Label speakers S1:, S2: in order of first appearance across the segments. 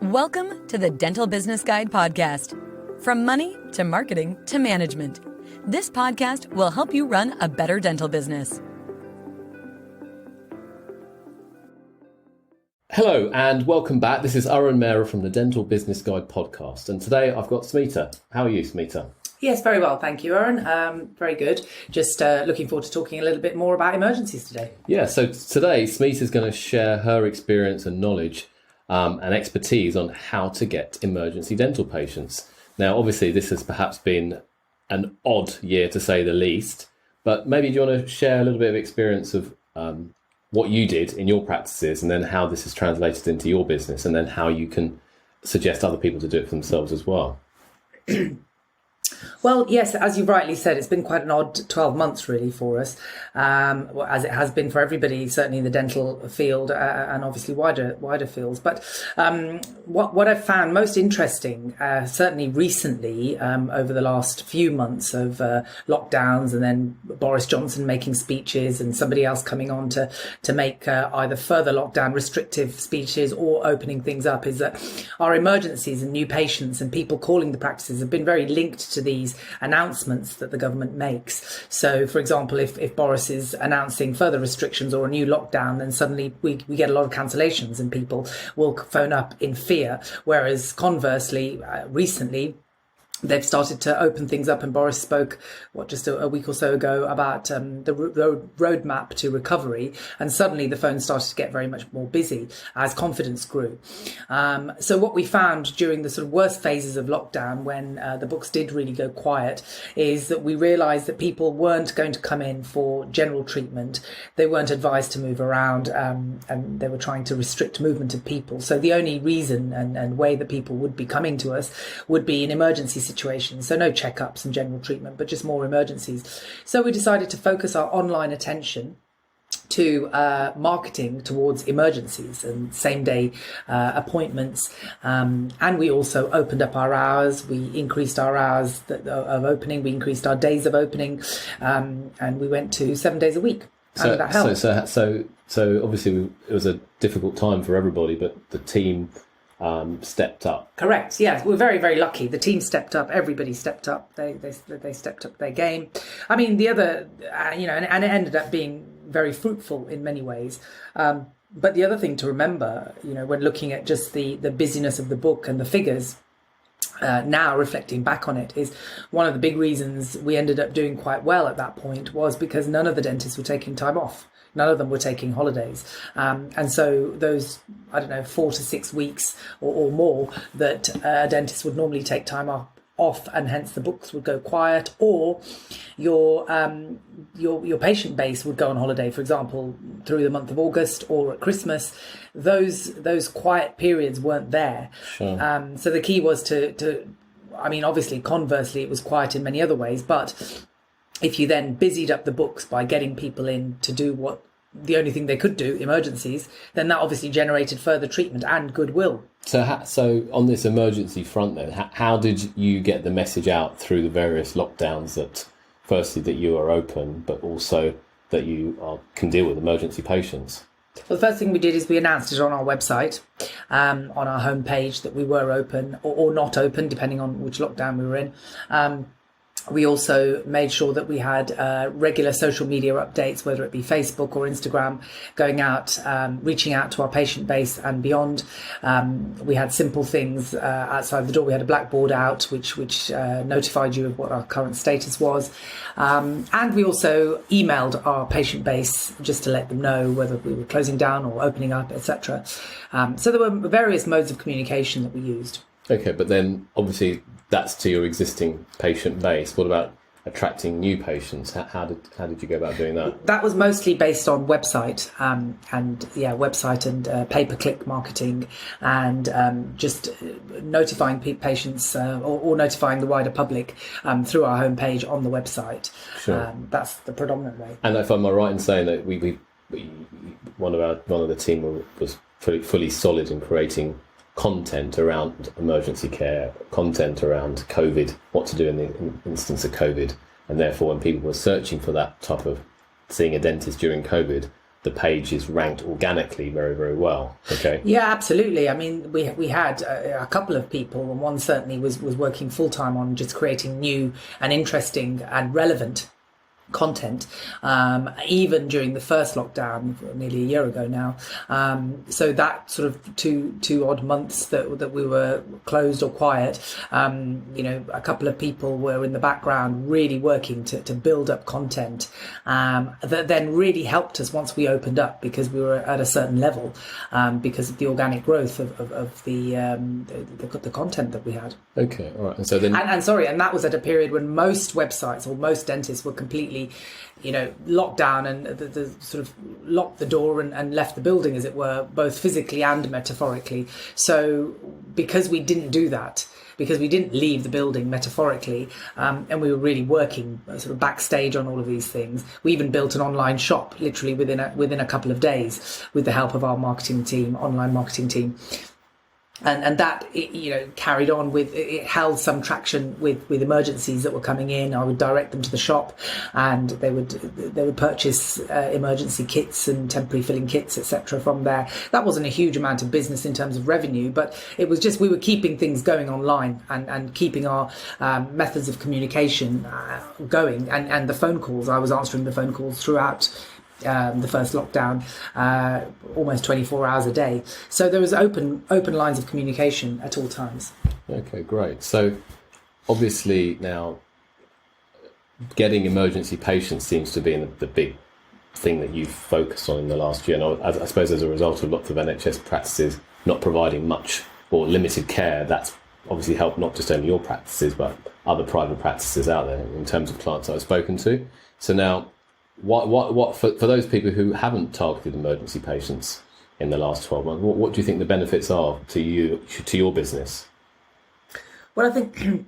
S1: Welcome to the Dental Business Guide podcast. From money to marketing to management, this podcast will help you run a better dental business.
S2: Hello and welcome back. This is Arun from the Dental Business Guide podcast, and today I've got Samera. How are you, Samera?
S3: Yes, very well, thank you, Arun. Very good. Just looking forward to talking a little bit more about emergencies today.
S2: Yeah, so today Samera is going to share her experience and knowledge and expertise on how to get emergency dental patients. Now, obviously, this has perhaps been an odd year to say the least, but maybe do you want to share a little bit of experience of what you did in your practices, and then how this is translated into your business, and then how you can suggest other people to do it for themselves as well?
S3: Well, yes, as you rightly said, it's been quite an odd 12 months really for us, as it has been for everybody, certainly in the dental field and obviously wider fields. But what I've found most interesting, certainly recently, over the last few months of lockdowns, and then Boris Johnson making speeches and somebody else coming on to make either further lockdown restrictive speeches or opening things up, is that our emergencies and new patients and people calling the practices have been very linked to these announcements that the government makes. So, for example, if Boris is announcing further restrictions or a new lockdown, then suddenly we get a lot of cancellations and people will phone up in fear. Whereas conversely, recently, they've started to open things up, and Boris spoke, just a week or so ago about the roadmap to recovery, and suddenly the phone started to get very much more busy as confidence grew. So what we found during the sort of worst phases of lockdown, when the books did really go quiet, is that we realised that people weren't going to come in for general treatment. They weren't advised to move around, and they were trying to restrict movement of people. So the only reason and way that people would be coming to us would be in emergency situations. So no checkups and general treatment, but just more emergencies. So we decided to focus our online attention to marketing towards emergencies and same day appointments, and we also opened up our hours. We increased our hours of opening, we increased our days of opening, and we went to 7 days a week. And that helped.
S2: So obviously it was a difficult time for everybody, but the team stepped up.
S3: Correct. Yes, we're very, very lucky. The team stepped up. Everybody stepped up. They stepped up their game. I mean, the other, and it ended up being very fruitful in many ways. But the other thing to remember, when looking at just the busyness of the book and the figures, now reflecting back on it, is one of the big reasons we ended up doing quite well at that point was because none of the dentists were taking time off. None of them were taking holidays. And so those, 4 to 6 weeks or more that a dentist would normally take time off, and hence the books would go quiet, or your patient base would go on holiday, for example, through the month of August or at Christmas. Those quiet periods weren't there.
S2: Sure.
S3: So the key was obviously, conversely, it was quiet in many other ways, but if you then busied up the books by getting people in to do what the only thing they could do, emergencies, then that obviously generated further treatment and goodwill.
S2: So on this emergency front then, how did you get the message out through the various lockdowns that, firstly, that you are open, but also that you can deal with emergency patients?
S3: Well, the first thing we did is we announced it on our website, on our homepage, that we were open or not open, depending on which lockdown we were in. We also made sure that we had regular social media updates, whether it be Facebook or Instagram, going out, reaching out to our patient base and beyond. We had simple things outside the door. We had a blackboard out which notified you of what our current status was. And we also emailed our patient base just to let them know whether we were closing down or opening up, etc. So there were various modes of communication that we used.
S2: Okay, but then obviously that's to your existing patient base. What about attracting new patients? How did you go about doing that?
S3: That was mostly based on website and pay-per-click marketing, and just notifying patients or notifying the wider public through our homepage on the website.
S2: Sure.
S3: That's the predominant way.
S2: And if I'm right in saying that we one of the team was fully solid in creating content around emergency care, content around COVID, what to do in the instance of COVID, and therefore when people were searching for that type of seeing a dentist during COVID, the page is ranked organically very, very well. Okay.
S3: Yeah, absolutely. I mean, we had a couple of people, and one certainly was working full time on just creating new and interesting and relevant content, even during the first lockdown nearly a year ago now. So that sort of two odd months that we were closed or quiet, a couple of people were in the background really working to build up content that then really helped us once we opened up, because we were at a certain level, because of the organic growth of the content that we had.
S2: Okay, all right. And so then,
S3: and that was at a period when most websites or most dentists were completely, locked down and the sort of locked the door and left the building, as it were, both physically and metaphorically. So because we didn't do that, because we didn't leave the building metaphorically, and we were really working sort of backstage on all of these things, we even built an online shop literally within a couple of days with the help of our online marketing team. And that, carried on with, it held some traction with emergencies that were coming in. I would direct them to the shop, and they would purchase emergency kits and temporary filling kits, etc. from there. That wasn't a huge amount of business in terms of revenue, but it was just, we were keeping things going online and keeping our methods of communication going. And the phone calls, I was answering the phone calls throughout the first lockdown, almost 24 hours a day. So there was open lines of communication at all times.
S2: Okay, great. So obviously now getting emergency patients seems to be the big thing that you've focused on in the last year. And I suppose as a result of lots of NHS practices not providing much or limited care, that's obviously helped not just only your practices, but other private practices out there in terms of clients I've spoken to. So now, what for those people who haven't targeted emergency patients in the last 12 months, what do you think the benefits are to your business?
S3: Well, I think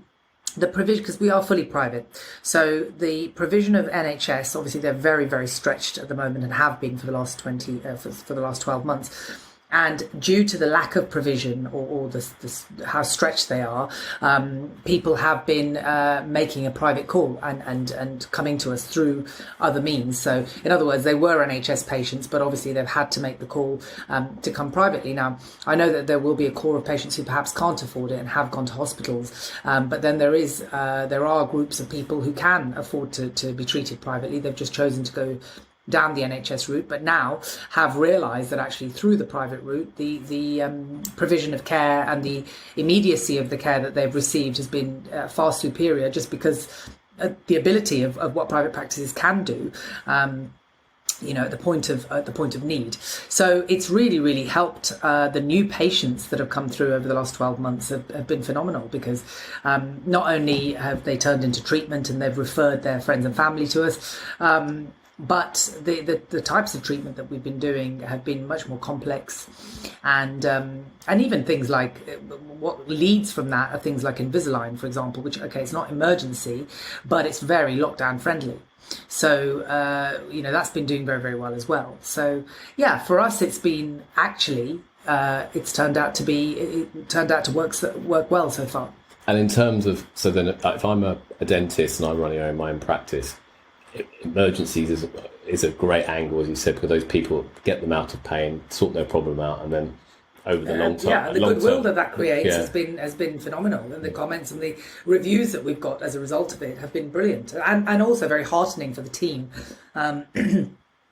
S3: the provision, because we are fully private, so the provision of NHS, obviously they're very, very stretched at the moment and have been for the last 12 months. And due to the lack of provision or how stretched they are, people have been making a private call and coming to us through other means. So in other words, they were NHS patients, but obviously they've had to make the call to come privately. Now, I know that there will be a core of patients who perhaps can't afford it and have gone to hospitals, but then there are groups of people who can afford to be treated privately. They've just chosen to go down the NHS route, but now have realised that actually through the private route, the provision of care and the immediacy of the care that they've received has been far superior, just because the ability of what private practices can do, at the point of need. So it's really, really helped. The new patients that have come through over the last 12 months have been phenomenal, because not only have they turned into treatment and they've referred their friends and family to us, but the types of treatment that we've been doing have been much more complex, and even things like what leads from that are things like Invisalign, for example, which, okay, it's not emergency, but it's very lockdown friendly. So that's been doing very, very well as well. So yeah, for us, it's been actually it's turned out to work well so far.
S2: And in terms of, so then if I'm a dentist and I'm running my own practice, emergencies is a great angle, as you said, because those people get them out of pain, sort their problem out, and then over the long term,
S3: the goodwill that creates has been phenomenal, and the comments and the reviews that we've got as a result of it have been brilliant, and also very heartening for the team,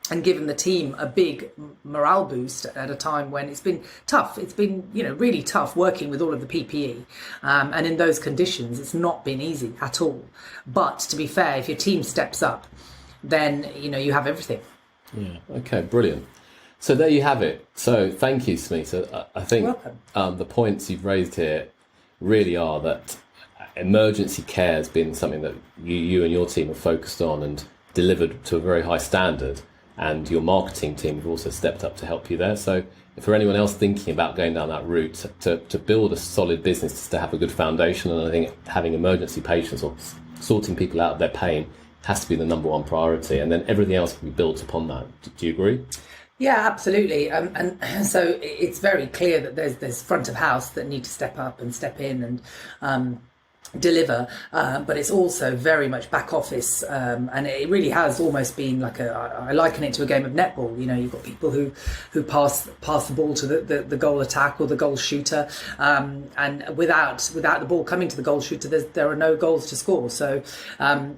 S3: and given the team a big morale boost at a time when it's been tough. It's been really tough working with all of the PPE, and in those conditions it's not been easy at all. But to be fair, if your team steps up, then you have everything.
S2: Yeah. Okay. Brilliant. So there you have it. So thank you, Samera. I think the points you've raised here really are that emergency care has been something that you and your team have focused on and delivered to a very high standard. And your marketing team have also stepped up to help you there. So for anyone else thinking about going down that route, to build a solid business, to have a good foundation, and I think having emergency patients or sorting people out of their pain has to be the number one priority. And then everything else can be built upon that. Do you agree?
S3: Yeah, absolutely. And so it's very clear that there's front of house that need to step up and step in, and deliver, but it's also very much back office, and it really has almost been like I liken it to a game of netball. You know, you've got people who pass the ball to the goal attack or the goal shooter, and without the ball coming to the goal shooter, there are no goals to score. So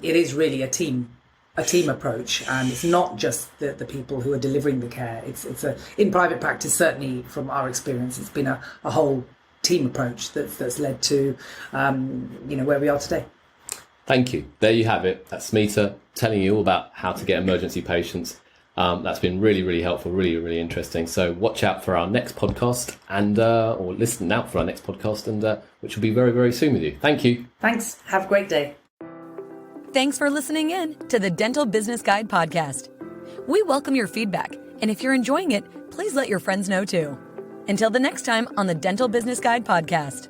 S3: it is really a team approach, and it's not just the people who are delivering the care. It's in private practice, certainly from our experience, it's been a whole team approach that's led to where we are today.
S2: Thank you. There you have it. That's Samera telling you all about how to get emergency patients. That's been really, really helpful, really, really interesting. So watch out for our next podcast, and or listen out for our next podcast, and which will be very, very soon with you. Thank you.
S3: Thanks. Have a great day.
S1: Thanks for listening in to the Dental Business Guide podcast. We welcome your feedback, and if you're enjoying it, please let your friends know too. Until the next time on the Dental Business Guide podcast.